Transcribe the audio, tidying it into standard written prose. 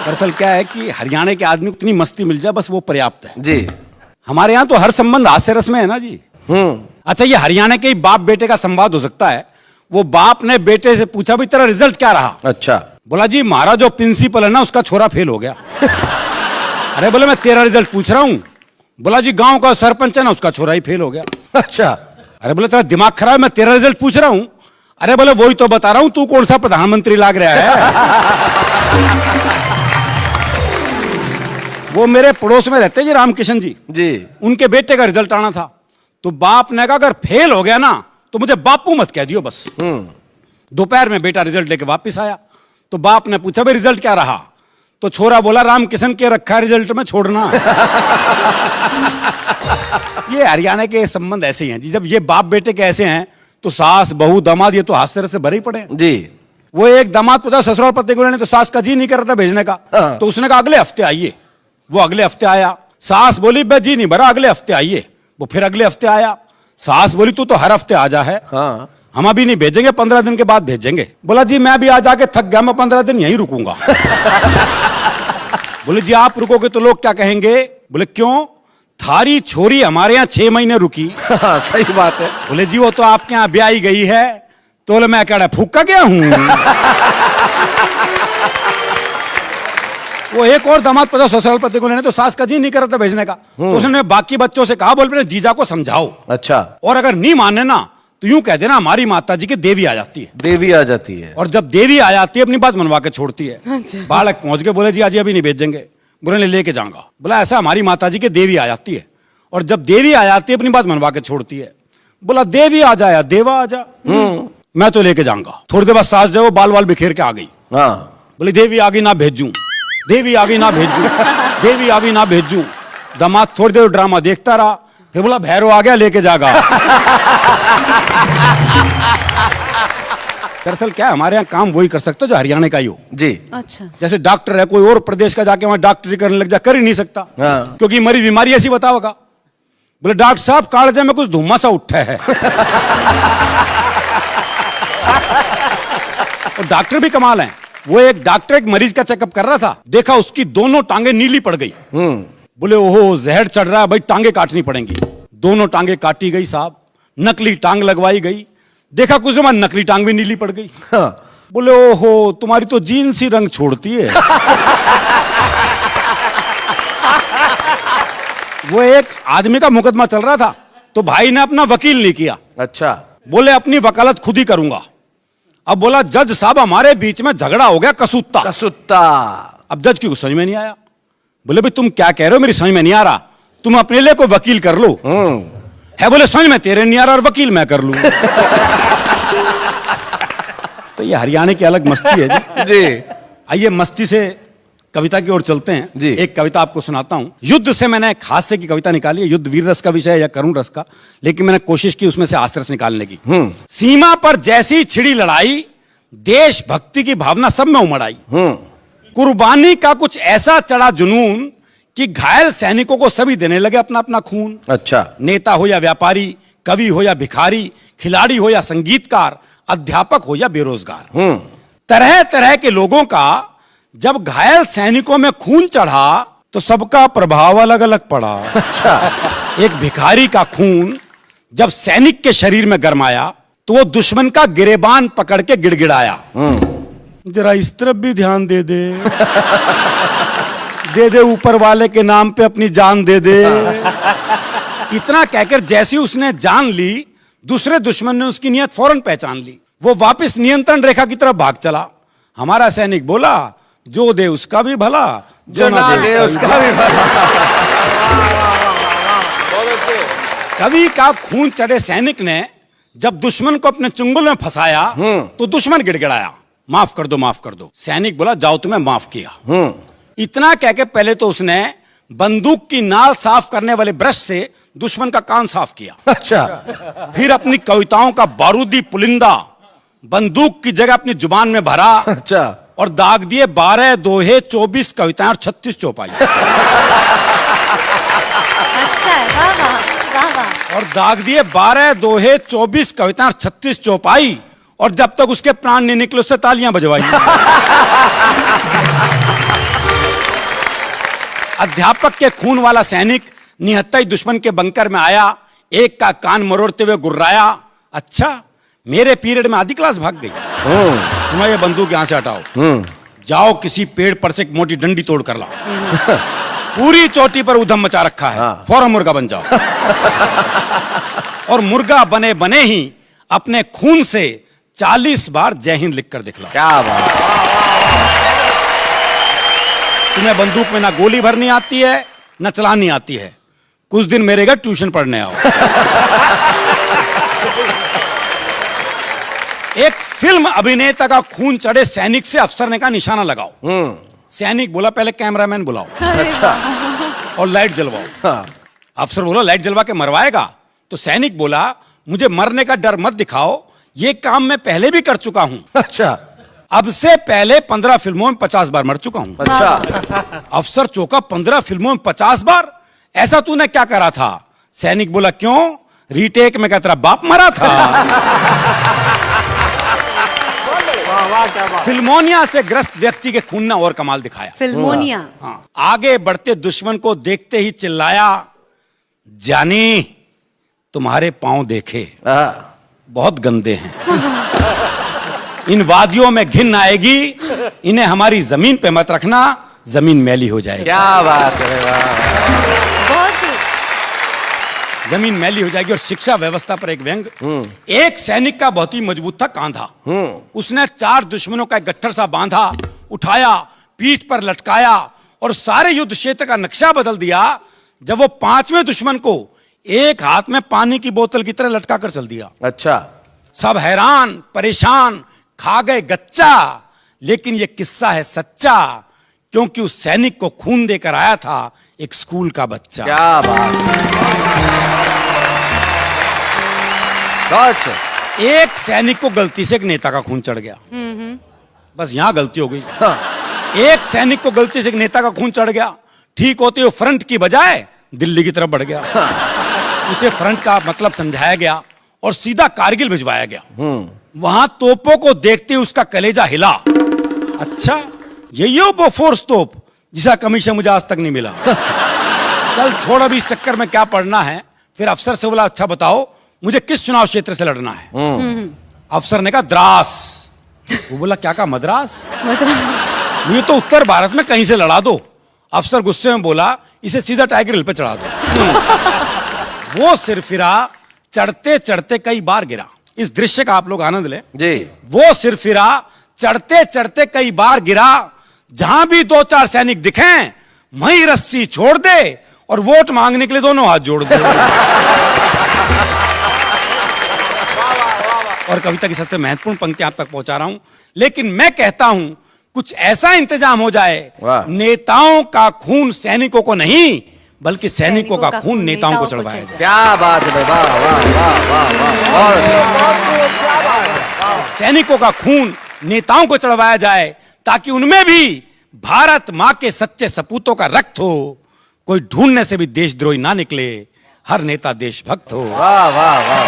दरअसल क्या है कि हरियाणा के आदमी को इतनी मस्ती मिल जाए बस वो पर्याप्त है जी। हमारे यहाँ तो हर संबंध हास्य रस में है ना जी। अच्छा, ये हरियाणा के ही बाप बेटे का संवाद हो सकता है। वो बाप ने बेटे से पूछा भाई तेरा रिजल्ट क्या रहा। अच्छा। बोला जी हमारा जो प्रिंसिपल है ना उसका छोरा फेल हो गया। अरे बोले मैं तेरा रिजल्ट पूछ रहा हूँ। बोला जी गांव का सरपंच है ना उसका छोरा ही फेल हो गया। अच्छा। अरे बोले तेरा दिमाग खराब है, मैं तेरा रिजल्ट पूछ रहा हूँ। अरे बोले वही तो बता रहा हूँ, तू कौन सा प्रधानमंत्री लाग रहा है। वो मेरे पड़ोस में रहते जी रामकिशन जी, उनके बेटे का रिजल्ट आना था। तो बाप ने कहा अगर फेल हो गया ना तो मुझे बापू मत कह दियो बस। दोपहर में बेटा रिजल्ट लेके वापस आया तो बाप ने पूछा भाई रिजल्ट क्या रहा। तो छोरा बोला रामकिशन के रखा रिजल्ट में छोड़ना। ये हरियाणा के संबंध ऐसे ही हैं जी। जब ये बाप बेटे के ऐसे हैं तो सास बहू दामाद ये तो हास्य से भरे ही पड़े हैं जी। वो एक दामाद पूछा ससुराल पति को लेने, तो सास का जी नहीं कर रहा था भेजने का। तो उसने कहा अगले हफ्ते आइए। वो अगले हफ्ते आया। सास बोली बे जी नहीं भरा, अगले हफ्ते आइए। वो फिर अगले हफ्ते आया। सास बोली तू तो हर हफ्ते आ जा है। हम अभी नहीं भेजेंगे, 15 दिन के बाद भेजेंगे। बोला जी मैं भी आ जाके थक गया, मैं 15 दिन यहीं रुकूंगा। बोले जी आप रुकोगे तो लोग क्या कहेंगे। बोले क्यों, थारी छोरी हमारे यहाँ 6 महीने रुकी। सही बात है। बोले जी वो तो आपके यहाँ ब्याही गई है। तो बोले मैं कह रहा फूका गया हूं। वो एक और दामाद पता ससुराल पति को लेने, तो सास का जी नहीं कर रहा था भेजने का। तो उसने बाकी बच्चों से कहा बोल जीजा को समझाओ। अच्छा। और अगर नहीं माने ना तो यूं कह देना हमारी माता जी की देवी आ जाती है। देवी आ जाती है। और जब देवी आ जाती है अपनी बात मनवा के छोड़ती है। बालक पहुंच गए, बोले जी आज अभी नहीं भेजेंगे। बोले लेके जाऊंगा। बोला ऐसा हमारी माता जी की देवी आ जाती है और जब देवी आ जाती है अपनी बात मनवा के छोड़ती है। बोला देवी आ जाए देवा आ जा, मैं तो लेके जाऊंगा। थोड़ी देर बाद सास जो बाल वाल बिखेर के आ गई। बोले देवी आ गई ना भेजूं, देवी आ गई ना भेजूं, देवी आ गई ना भेजूं। दामाद थोड़ी देर ड्रामा देखता रहा। फिर बोला भैरव आ गया लेके जागा। दरअसल क्या हमारे यहाँ काम वही कर सकते हो जो हरियाणा का ही हो जी। अच्छा। जैसे डॉक्टर है, कोई और प्रदेश का जाके वहां डॉक्टरी करने लग जा, कर ही नहीं सकता। क्योंकि मरी बीमारी ऐसी बताओगा। बोले डॉक्टर साहब कालजे में कुछ धुआं सा उठा है। और डॉक्टर भी कमाल है। वो एक डॉक्टर एक मरीज का चेकअप कर रहा था, देखा उसकी दोनों टांगे नीली पड़ गई। बोले ओहो जहर चढ़ रहा है भाई, टांगे काटनी पड़ेंगी। दोनों टांगे काटी गई साहब, नकली टांग लगवाई गई। देखा कुछ दिन नकली टांग भी नीली पड़ गई। बोले ओहो तुम्हारी तो जीन्स ही रंग छोड़ती है। वो एक आदमी का मुकदमा चल रहा था तो भाई ने अपना वकील नहीं किया। अच्छा। बोले अपनी वकालत खुद ही करूंगा। अब बोला जज साहब हमारे बीच में झगड़ा हो गया कसूत्ता। अब जज की कुछ समझ में नहीं आया। बोले भाई तुम क्या कह रहे हो, मेरी समझ में नहीं आ रहा, तुम अपने लिए कोई वकील कर लो। है बोले समझ में तेरे नहीं आ रहा और वकील मैं कर लूं। तो ये हरियाणा की अलग मस्ती है जी। आइए मस्ती से कविता की ओर चलते हैं जी। एक कविता आपको सुनाता हूं। युद्ध से मैंने एक हास्य की कविता निकाली है। युद्ध वीर रस का विषय है या करुण रस का, लेकिन मैंने कोशिश की उसमें से हास्य रस निकालने की। सीमा पर जैसी छिड़ी लड़ाई, देशभक्ति की भावना सब में उमड़ आई। कुर्बानी का कुछ ऐसा चढ़ा जुनून कि घायल सैनिकों को सभी देने लगे अपना अपना खून। अच्छा। नेता हो या व्यापारी, कवि हो या भिखारी, खिलाड़ी हो या संगीतकार, अध्यापक हो या बेरोजगार, तरह तरह के लोगों का जब घायल सैनिकों में खून चढ़ा तो सबका प्रभाव अलग अलग पड़ा। अच्छा। एक भिखारी का खून जब सैनिक के शरीर में गरमाया तो वो दुश्मन का गिरेबान पकड़ के गिड़गिड़ाया, जरा इस तरफ भी ध्यान दे दे, दे दे ऊपर वाले के नाम पे अपनी जान दे दे। इतना कहकर जैसी उसने जान ली, दूसरे दुश्मन ने उसकी नियत फौरन पहचान ली। वो वापस नियंत्रण रेखा की तरफ भाग चला। हमारा सैनिक बोला जो दे उसका भी भला, जो ना दे उसका भी भला। कवि का खून चढ़े सैनिक ने जब दुश्मन को अपने चुंगल में फंसाया तो दुश्मन गिड़गिड़ाया, माफ कर दो माफ कर दो। सैनिक बोला जाओ तुम्हें माफ किया। इतना कह के पहले तो उसने बंदूक की नाल साफ करने वाले ब्रश से दुश्मन का कान साफ किया। अच्छा। फिर अपनी कविताओं का बारूदी पुलिंदा बंदूक की जगह अपनी जुबान में भरा। अच्छा। और दाग दिए 12 दोहे 24 कविताएं और 36 चौपाई। और दाग दिए 12 दोहे 24 कविताएं और 36 चौपाई। और जब तक उसके प्राण नहीं निकले उससे तालियां बजवाई। अध्यापक के खून वाला सैनिक निहत्था दुश्मन के बंकर में आया, एक का कान मरोड़ते हुए गुर्राया। अच्छा, मेरे पीरियड में आधी क्लास भाग गई। सुनो, ये बंदूक यहां से हटाओ, जाओ किसी पेड़ पर से एक मोटी डंडी तोड़ कर लाओ। पूरी चोटी पर उधम मचा रखा है, फौरन मुर्गा बन जाओ। और मुर्गा बने बने ही अपने खून से 40 बार जय हिंद लिखकर दिखलाओ। क्या बात। तुम्हें बंदूक में ना गोली भरनी आती है, ना चलानी आती है। कुछ दिन मेरे घर ट्यूशन पढ़ने आओ। एक फिल्म अभिनेता का खून चढ़े सैनिक से अफसर ने कहा निशाना लगाओ। सैनिक बोला पहले कैमरामैन बुलाओ, अच्छा, और लाइट जलवाओ। हाँ। अफसर बोला लाइट जलवा के मरवाएगा? तो सैनिक बोला मुझे मरने का डर मत दिखाओ, ये काम मैं पहले भी कर चुका हूं। अच्छा, अब से पहले 15 फिल्मों में 50 बार मर चुका हूं। अच्छा। अफसर चौंका, 15 फिल्मों में 50 बार? ऐसा तूने क्या करा था? सैनिक बोला क्यों, रीटेक में क्या तेरा बाप मरा था? फिल्मोनिया से ग्रस्त व्यक्ति के खून ने और कमाल दिखाया। फिल्मोनिया। हाँ, आगे बढ़ते दुश्मन को देखते ही चिल्लाया, जानी तुम्हारे पांव देखे बहुत गंदे हैं, इन वादियों में घिन आएगी, इन्हें हमारी जमीन पे मत रखना, जमीन मैली हो जाएगी। क्या बात है, वाह। जमीन मैली हो जाएगी। और शिक्षा व्यवस्था पर एक व्यंग। एक सैनिक का बहुत ही मजबूत था कांधा। उसने 4 दुश्मनों का एक गट्ठर सा बांधा, उठाया, पीठ पर लटकाया और सारे युद्ध क्षेत्र का नक्शा बदल दिया। जब वो 5वें दुश्मन को एक हाथ में पानी की बोतल की तरह लटका कर चल दिया। अच्छा, सब हैरान परेशान, खा गए गच्चा। लेकिन यह किस्सा है सच्चा, क्योंकि उस सैनिक को खून देकर आया था एक स्कूल का बच्चा। क्या बात। एक सैनिक को गलती से एक नेता का खून चढ़ गया। बस यहां गलती हो गई। हाँ। एक सैनिक को गलती से एक नेता का खून चढ़ गया, ठीक होते हुए फ्रंट की बजाय दिल्ली की तरफ बढ़ गया। उसे फ्रंट का मतलब समझाया गया और सीधा कारगिल भिजवाया गया। वहां तोपों को देखते ही उसका कलेजा हिला। अच्छा, यही हो बोफोर्स तोप जिसका कमीशन मुझे आज तक नहीं मिला। चल छोड़, अभी इस चक्कर में क्या पढ़ना है। फिर अफसर से बोला अच्छा बताओ मुझे किस चुनाव क्षेत्र से लड़ना है। अफसर ने कहा द्रास। वो बोला क्या कहा, मद्रास? मुझे तो उत्तर भारत में कहीं से लड़ा दो। अफसर गुस्से में बोला इसे सीधा टाइगर हिल पे चढ़ा दो। वो सिरफिरा चढ़ते चढ़ते कई बार गिरा। इस दृश्य का आप लोग आनंद लें जी। वो सिरफिरा चढ़ते चढ़ते कई बार गिरा, जहां भी 2-4 सैनिक दिखें वहीं रस्सी छोड़ दे और वोट मांगने के लिए दोनों हाथ जोड़ दे। और कविता की सबसे महत्वपूर्ण पंक्ति आप तक पहुंचा रहा हूं, लेकिन मैं कहता हूं कुछ ऐसा इंतजाम हो जाए, नेताओं का खून सैनिकों को नहीं बल्कि सैनिकों का खून नेताओं को चढ़वाया जाए। क्या बात है, वाह वाह वाह वाह। सैनिकों का खून नेताओं को चढ़वाया जाए ताकि उनमें भी भारत मां के सच्चे सपूतों का रक्त हो, कोई ढूंढने से भी देशद्रोही ना निकले, हर नेता देशभक्त हो। वाह वाह वाह।